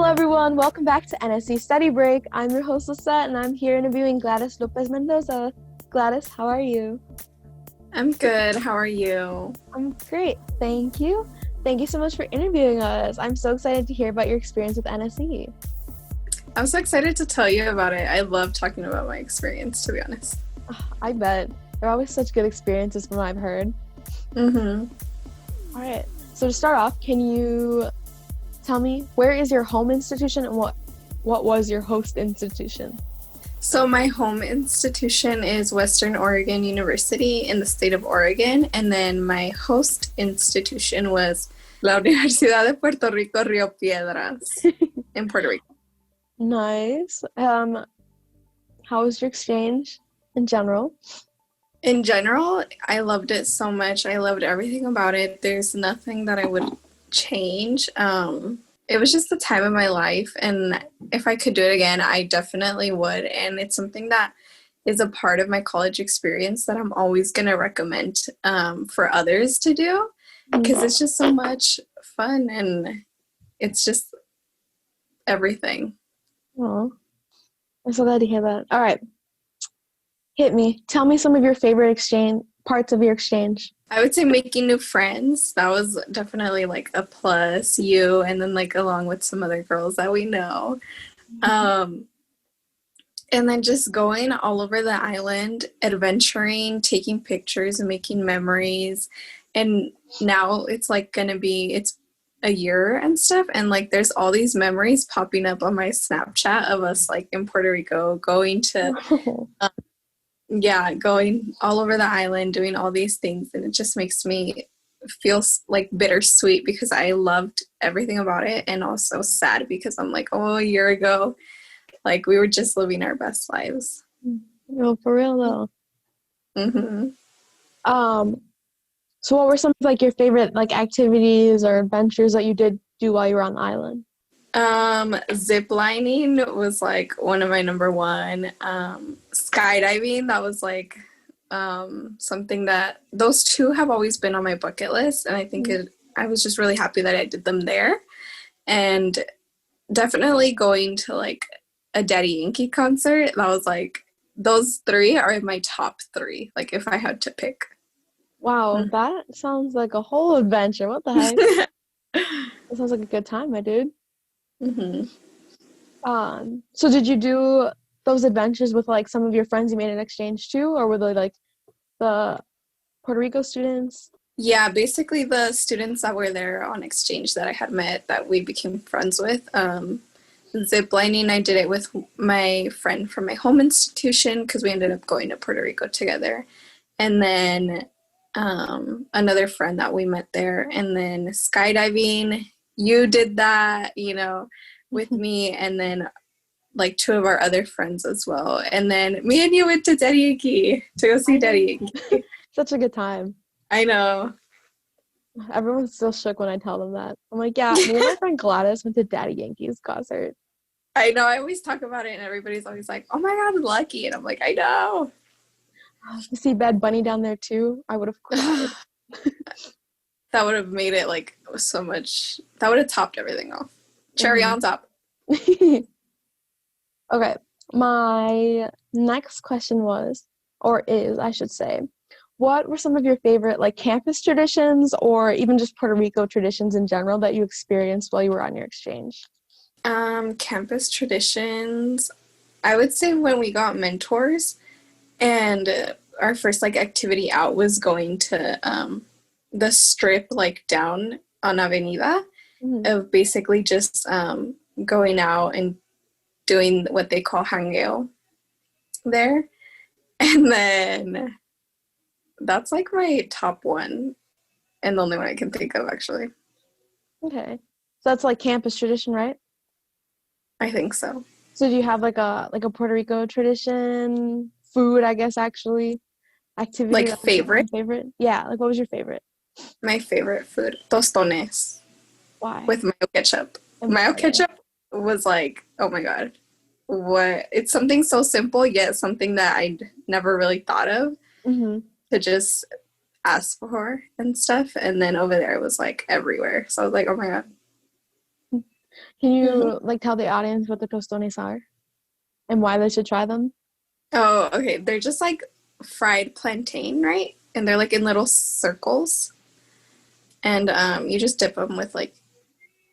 everyone, welcome back to NSC Study Break. I'm your host Lisette, and I'm here interviewing Gladys Lopez Mendoza. Gladys, how are you? I'm good. How are you? I'm great, thank you. Thank you so much for interviewing us. I'm so excited to hear about your experience with NSC. I'm so excited to tell you about it. I love talking about my experience, to be honest. I bet. They're always such good experiences from what I've heard. Mm-hmm. All right, so to start off, can you tell me, where is your home institution and what was your host institution? So my home institution is Western Oregon University in the state of Oregon, and then my host institution was La Universidad de Puerto Rico, Rio Piedras in Puerto Rico. Nice. How was your exchange in general? In general, I loved it so much. I loved everything about it. There's nothing that I would change. It was just the time of my life, and if I could do it again, I definitely would. And it's something that is a part of my college experience that I'm always going to recommend for others to do, because it's just so much fun and it's just everything. Oh, I'm so glad to hear that. All right, hit me. Tell me some of your favorite parts of your exchange. I would say making new friends. That was definitely like a plus. You, and then like along with some other girls that we know. And then just going all over the island, adventuring, taking pictures and making memories. And now it's like it's a year and stuff. And like there's all these memories popping up on my Snapchat of us like in Puerto Rico going to going all over the island, doing all these things, and it just makes me feel like bittersweet because I loved everything about it, and also sad because I'm like, oh, a year ago, like we were just living our best lives. No, for real though. Mm-hmm. So what were some of like your favorite like activities or adventures that you did do while you were on the island? Zip lining was like one of my number one. Skydiving, that was like something that those two have always been on my bucket list, and I think I was just really happy that I did them there. And definitely going to like a Daddy Yankee concert, that was like, those three are my top three, like if I had to pick. Wow, that sounds like a whole adventure. What the heck? That sounds like a good time, my dude. So did you do those adventures with like some of your friends you made an exchange to, or were they like the Puerto Rico students? Yeah, basically the students that were there on exchange that I had met that we became friends with. Zip lining, I did it with my friend from my home institution because we ended up going to Puerto Rico together. And then another friend that we met there. And then skydiving, you did that, with me, and then like two of our other friends as well. And then me and you went to Daddy Yankee to go see Daddy Yankee. Such a good time. I know. Everyone's still shook when I tell them that. I'm like, yeah, me and my friend Gladys went to Daddy Yankee's concert. I know. I always talk about it, and everybody's always like, oh my God, lucky. And I'm like, I know. To see Bad Bunny down there too, I would have cried. That would have made it like so much, that would have topped everything off. Cherry on top. Okay, my next question is, I should say, what were some of your favorite like campus traditions or even just Puerto Rico traditions in general that you experienced while you were on your exchange? Campus traditions, I would say when we got mentors, and our first like activity out was going to the strip like down on Avenida, of basically just going out and doing what they call hangeo there. And then that's like my top one and the only one I can think of, actually. Okay, so that's like campus tradition, right? I think so. So do you have like a Puerto Rico tradition, food, I guess, actually, activity? Like favorite? Yeah, like what was your favorite? My favorite food, tostones. Why? With mayo ketchup. Mayo ketchup was like, oh my God. What? It's something so simple, yet something that I'd never really thought of to just ask for and stuff. And then over there it was like everywhere. So I was like, oh my God. Can Mhm. you like tell the audience what the tostones are and why they should try them? Oh, okay. They're just like fried plantain, right? And they're like in little circles. And you just dip them with like,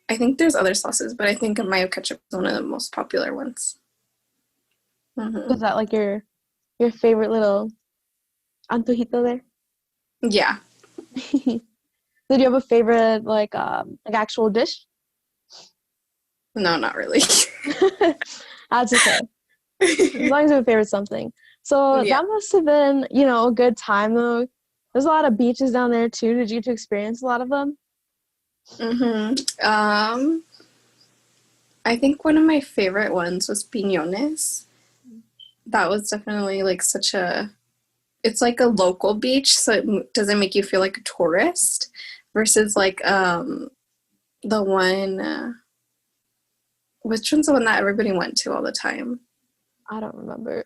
I think there's other sauces, but I think mayo ketchup is one of the most popular ones. Was Hmm. that like your favorite little antojito there? Yeah. Did you have a favorite like actual dish? No, not really. That's okay. As long as you have a favorite something. So Yeah. that must have been, a good time though. There's a lot of beaches down there too. Did you get to experience a lot of them? Hmm. I think one of my favorite ones was Piñones. That was definitely like it's like a local beach, so it doesn't make you feel like a tourist versus like the one, which one's the one that everybody went to all the time? I don't remember.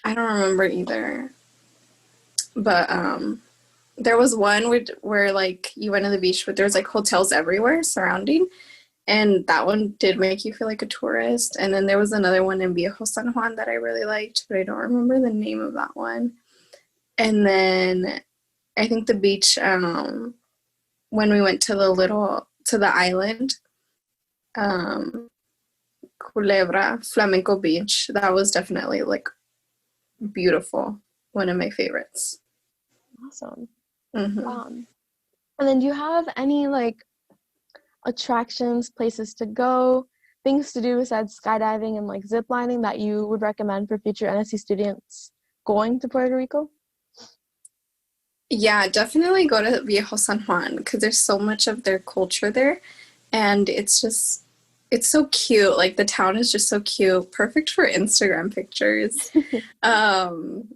I don't remember either. But there was one where like you went to the beach, but there's like hotels everywhere surrounding, and that one did make you feel like a tourist. And then there was another one in Viejo San Juan that I really liked, but I don't remember the name of that one. And then I think the beach, when we went to the island, um, Culebra Flamenco Beach, that was definitely like beautiful. One of my favorites. Awesome. Hmm. Um, and then do you have any like attractions, places to go, things to do besides skydiving and like zip lining that you would recommend for future NSC students going to Puerto Rico? Yeah, definitely go to Viejo San Juan because there's so much of their culture there, and it's so cute. Like the town is just so cute, perfect for Instagram pictures. Um,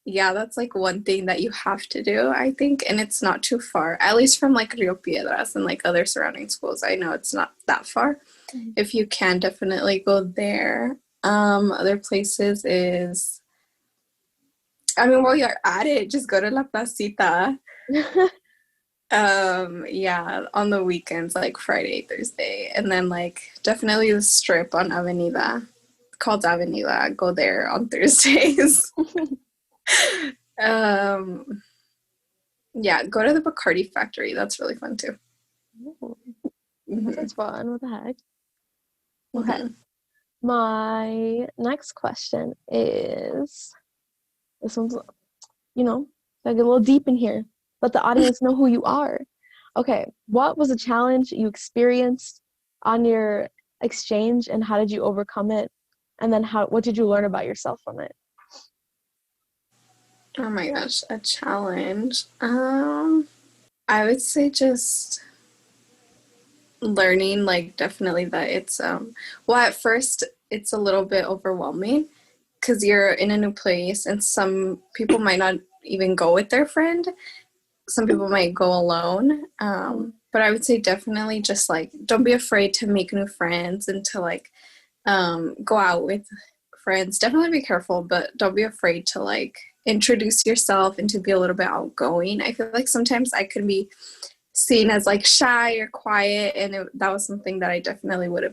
yeah, that's like one thing that you have to do, I think, and it's not too far, at least from like Rio Piedras and like other surrounding schools. I know it's not that far. Mhm. If you can, definitely go there. Other places is, I mean, while you're at it, just go to La Placita. Yeah, on the weekends, like Friday, Thursday, and then like definitely the strip on Avenida, called Avenida. Go there on Thursdays. um, yeah, go to the Bacardi factory. That's really fun too. Ooh, that Hmm. sounds fun. What the heck? Okay. Hmm. My next question is this one's, I get a little deep in here. Let the audience know who you are. Okay. What was a challenge you experienced on your exchange and how did you overcome it? And then what did you learn about yourself from it? Oh my gosh, a challenge. I would say just learning, like definitely that it's well, at first it's a little bit overwhelming because you're in a new place and some people might not even go with their friend. Some people might go alone. But I would say definitely just like don't be afraid to make new friends and to like go out with friends. Definitely be careful, but don't be afraid to like introduce yourself and to be a little bit outgoing. I feel like sometimes I could be seen as like shy or quiet, and that was something that I definitely would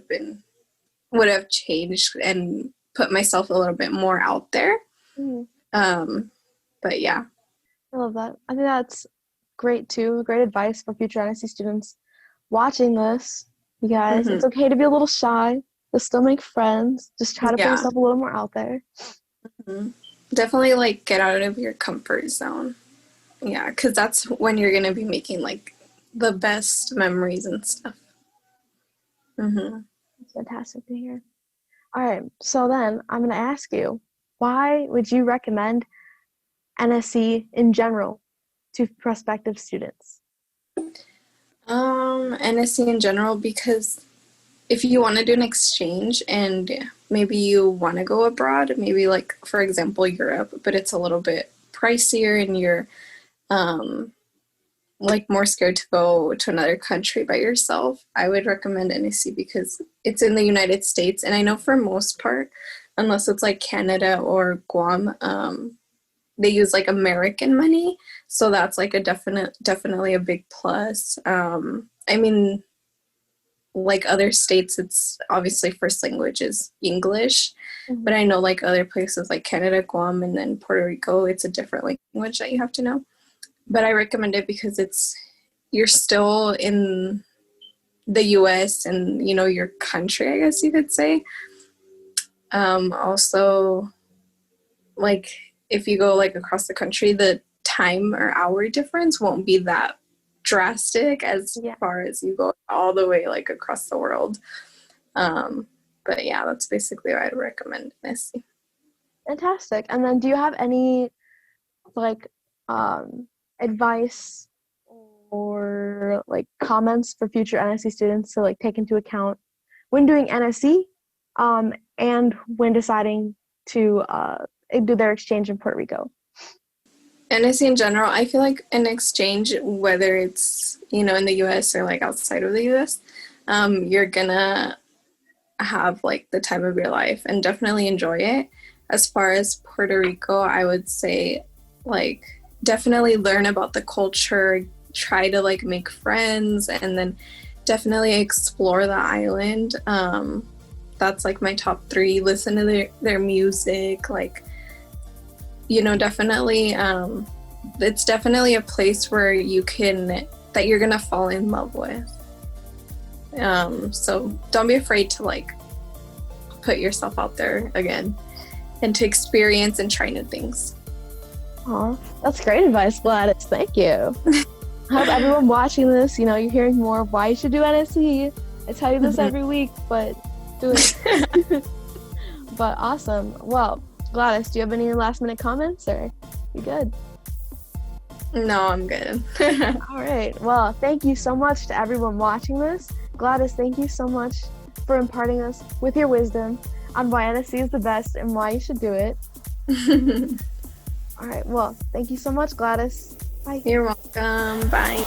have changed and put myself a little bit more out there. Mhm. Um, but yeah. I love that. I think that's great too. Great advice for future NSC students watching this. You guys, Hmm. it's okay to be a little shy, but still make friends. Just try to put Yeah. yourself a little more out there. Hmm. Definitely like get out of your comfort zone. Yeah, because that's when you're gonna be making like the best memories and stuff. Hmm. It's fantastic to hear. All right, so then I'm going to ask you, why would you recommend NSC in general to prospective students? NSC in general, because if you want to do an exchange and maybe you want to go abroad, maybe like for example Europe, but it's a little bit pricier and you're um, like more scared to go to another country by yourself, I would recommend NSC because it's in the United States, and I know for most part, unless it's like Canada or Guam, they use like American money, so that's like a definitely a big plus. I mean, like other states, it's obviously first language is English, but I know like other places like Canada, Guam, and then Puerto Rico, it's a different language that you have to know. But I recommend it because you're still in the US and, you know, your country, I guess you could say. Also, like if you go like across the country, the time or hour difference won't be that drastic as far as you go all the way like across the world. But yeah, that's basically what I'd recommend NSC. Fantastic. And then do you have any like advice or like comments for future NSC students to like take into account when doing NSC and when deciding to do their exchange in Puerto Rico? NSC in general, I feel like an exchange, whether it's, you know, in the US or like outside of the US, you're gonna have like the time of your life and definitely enjoy it. As far as Puerto Rico, I would say like definitely learn about the culture, try to like make friends, and then definitely explore the island. That's like my top 3. Listen to their music, like, you know, definitely it's definitely a place where that you're gonna fall in love with. So don't be afraid to like put yourself out there again and to experience and try new things. Oh, that's great advice, Gladys. Thank you. I hope everyone watching this, you know, you're hearing more of why you should do NSC. I tell you this every week, but do it. But awesome. Well, Gladys, do you have any last minute comments or you good? No, I'm good. All right. Well, thank you so much to everyone watching this. Gladys, thank you so much for imparting us with your wisdom on why NSC is the best and why you should do it. All right. Well, thank you so much, Gladys. Bye. You're welcome. Bye.